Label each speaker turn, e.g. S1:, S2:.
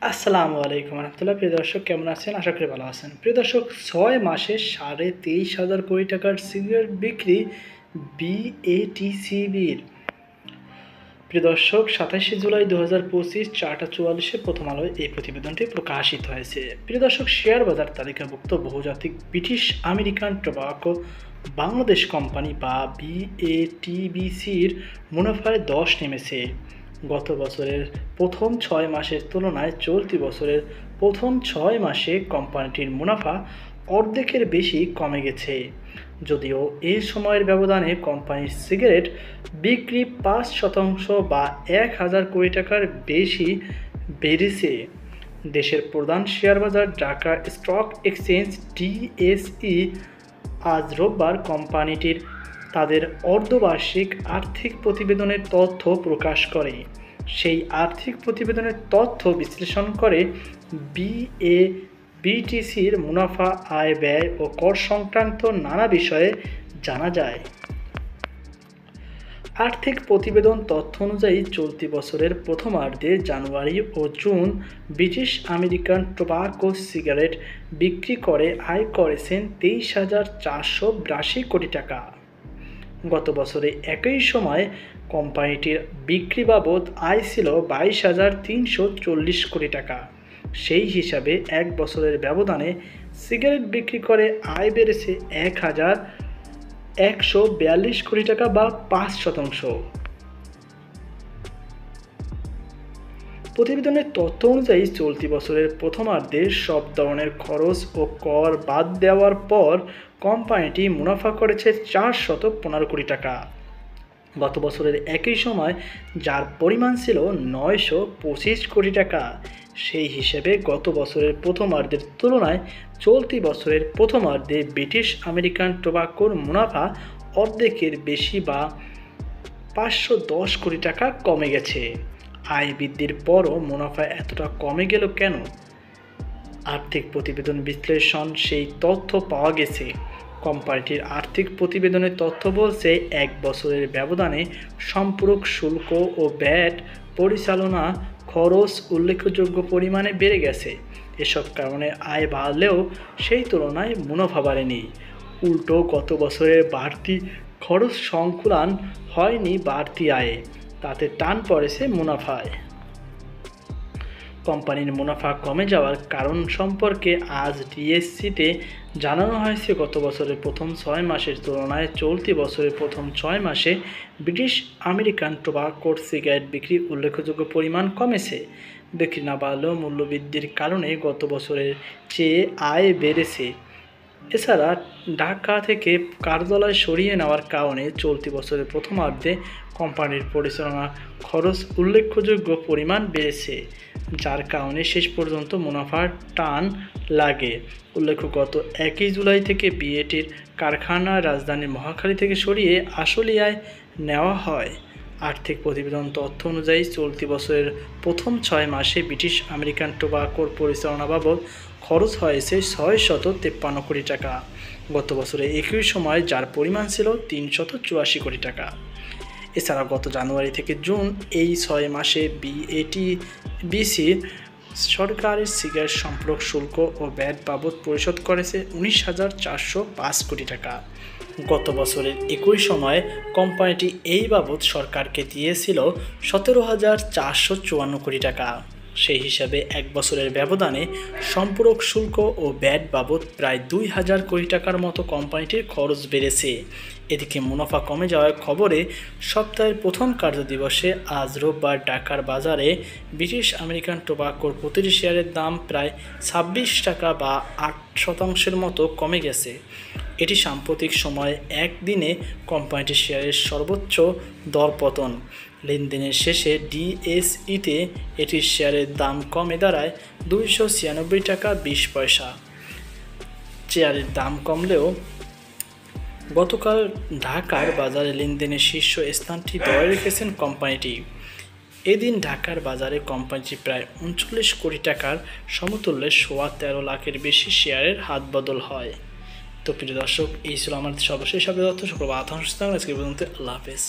S1: আসসালামু আলাইকুম রহমতুল্লাহ। প্রিয় দর্শক, কেমন আছেন? আশা করি ভালো আছেন। প্রিয় দর্শক, ৬ মাসে 23,500 কোটি টাকার সিগারেট বিক্রি বিএটিসিবির। প্রিয় দর্শক, ২৭শে জুলাই ২০২৫ ৪টা ৪৪-এ প্রথম আলোয় এই প্রতিবেদনটি প্রকাশিত হয়েছে। প্রিয় দর্শক, শেয়ার বাজার তালিকাভুক্ত বহুজাতিক British American tobacco Bangladesh company বা বিএটিবিসির মুনাফায় ধস নেমেছে। গত বছরের প্রথম ৬ মাসের তুলনায় চলতি বছরের প্রথম ৬ মাসে কোম্পানিটির মুনাফা অর্ধেকের বেশি কমে গেছে। যদিও এই সময়ের ব্যবধানে কোম্পানির সিগারেট বিক্রি ৫% বা ১,০০০ কোটি টাকার বেশি বেড়েছে। দেশের প্রধান শেয়ার বাজার ঢাকা স্টক এক্সচেঞ্জ ডিএসই আজ রোববার কোম্পানিটির তাদের অর্ধবার্ষিক আর্থিক প্রতিবেদনের তথ্য প্রকাশ করে। সেই আর্থিক প্রতিবেদনের তথ্য বিশ্লেষণ করে বিটিসির মুনাফা, আয়, ব্যয় ও কর সংক্রান্ত নানা বিষয়ে জানা যায়। আর্থিক প্রতিবেদন তথ্য অনুযায়ী চলতি বছরের প্রথমার্ধে জানুয়ারি ও জুন ব্রিটিশ আমেরিকান টোবাকো সিগারেট বিক্রি করে আয় করেছেন 23,482 কোটি টাকা। গত বছরে একই সময় কোম্পানিটির বিক্রি বাবদ আয় ছিল 22,340 কোটি টাকা। সেই হিসাবে এক বছরের ব্যবধানে সিগারেট বিক্রি করে আয় বেড়েছে 1,142 কোটি টাকা বা 5%। প্রতিবেদনের তথ্য অনুযায়ী চলতি বছরের প্রথমার্ধে সব ধরনের খরচ ও কর বাদ দেওয়ার পর কোম্পানিটি মুনাফা করেছে 415 কোটি টাকা। গত বছরের একই সময় যার পরিমাণ ছিল 925 কোটি টাকা। সেই হিসেবে গত বছরের প্রথমার্ধের তুলনায় চলতি বছরের প্রথমার্ধে ব্রিটিশ আমেরিকান টোবাকোর মুনাফা অর্ধেকের বেশি বা 510 কোটি টাকা কমে গেছে। আয় বৃদ্ধির পরও মুনাফা এতটা কমে গেল কেন? আর্থিক প্রতিবেদন বিশ্লেষণ সেই তথ্য পাওয়া গেছে। কোম্পানিটির আর্থিক প্রতিবেদনের তথ্য বলছে, এক বছরের ব্যবধানে সম্পূরক শুল্ক ও ভ্যাট পরিচালনা খরচ উল্লেখযোগ্য পরিমাণে বেড়ে গেছে। এসব কারণে আয় বাড়লেও সেই তুলনায় মুনাফা বাড়েনি। উল্টো গত বছরের বাড়তি খরচ সংকুলান হয়নি বাড়তি আয়ে, তাতে টান পড়েছে মুনাফায়। কোম্পানির মুনাফা কমে যাওয়ার কারণ সম্পর্কে আজ ডিএসসিতে জানানো হয়েছে, গত বছরের প্রথম ৬ মাসের তুলনায় চলতি বছরের প্রথম ৬ মাসে ব্রিটিশ আমেরিকান টোবাকোর সিগারেট বিক্রি উল্লেখযোগ্য পরিমাণ কমেছে। বিক্রি না বাড়লেও মূল্যবৃদ্ধির কারণে গত বছরের চেয়ে আয় বেড়েছে। এছাড়া ঢাকা থেকে কার্যালয় সরিয়ে নেওয়ার কারণে চলতি বছরের প্রথমার্ধে কোম্পানির পরিচালনা খরচ উল্লেখযোগ্য পরিমাণ বেড়েছে, যার কারণে শেষ পর্যন্ত মুনাফার টান লাগে। উল্লেখ্য, গত 1 জুলাই থেকে বিএটির কারখানা রাজধানীর মহাখালী থেকে সরিয়ে আশুলিয়ায় নেওয়া হয়। আর্থিক প্রতিবেদন তথ্য অনুযায়ী চলতি বছরের প্রথম 6 মাসে ব্রিটিশ আমেরিকান টোবাকোর পরিচালনা বাবদ খরচ হয়েছে 653 কোটি টাকা। গত বছরে একই সময় যার পরিমাণ ছিল 384 কোটি টাকা। এছাড়া গত জানুয়ারি থেকে জুন এই 6 মাসে বিএটিবিসি সরকারের সিগারেট সম্পূরক শুল্ক ও ভ্যাট বাবদ পরিশোধ করেছে 19,405 কোটি টাকা। গত বছরের একই সময়ে কোম্পানিটি এই বাবদ সরকারকে দিয়েছিল 17,454 কোটি টাকা। সেই হিসাবে এক বছরের ব্যবধানে সম্পূরক শুল্ক ও ভ্যাট বাবদ প্রায় 2,000 কোটি টাকার মতো কোম্পানিটির খরচ বেড়েছে। এদিকে মুনাফা কমে যাওয়ার খবরে সপ্তাহের প্রথম কার্যদিবসে আজ রোববার ঢাকার বাজারে ব্রিটিশ আমেরিকান টোবাকোর প্রতিটি শেয়ারের দাম প্রায় 26 টাকা বা 8% মতো কমে গেছে। এটি সাম্প্রতিক সময়ে একদিনে কোম্পানিটির শেয়ারের সর্বোচ্চ দরপতন। লেনদেনের শেষে ডিএসইতে এটির শেয়ারের দাম কমে দাঁড়ায় 296 টাকা 20 পয়সা। শেয়ারের দাম কমলেও গতকাল ঢাকার বাজারে লেনদেনের শীর্ষ স্থানটি ধরে রেখেছেন কোম্পানিটি। এদিন ঢাকার বাজারে কোম্পানিটি প্রায় 39 কোটি টাকার সমতুল্যে 13.5 লাখের বেশি শেয়ারের হাত বদল হয়। তো প্রিয় দর্শক, এই ছিল আমার সর্বশেষ তথ্য। সকল আজকে পর্যন্ত। আল্লাহ হাফেজ।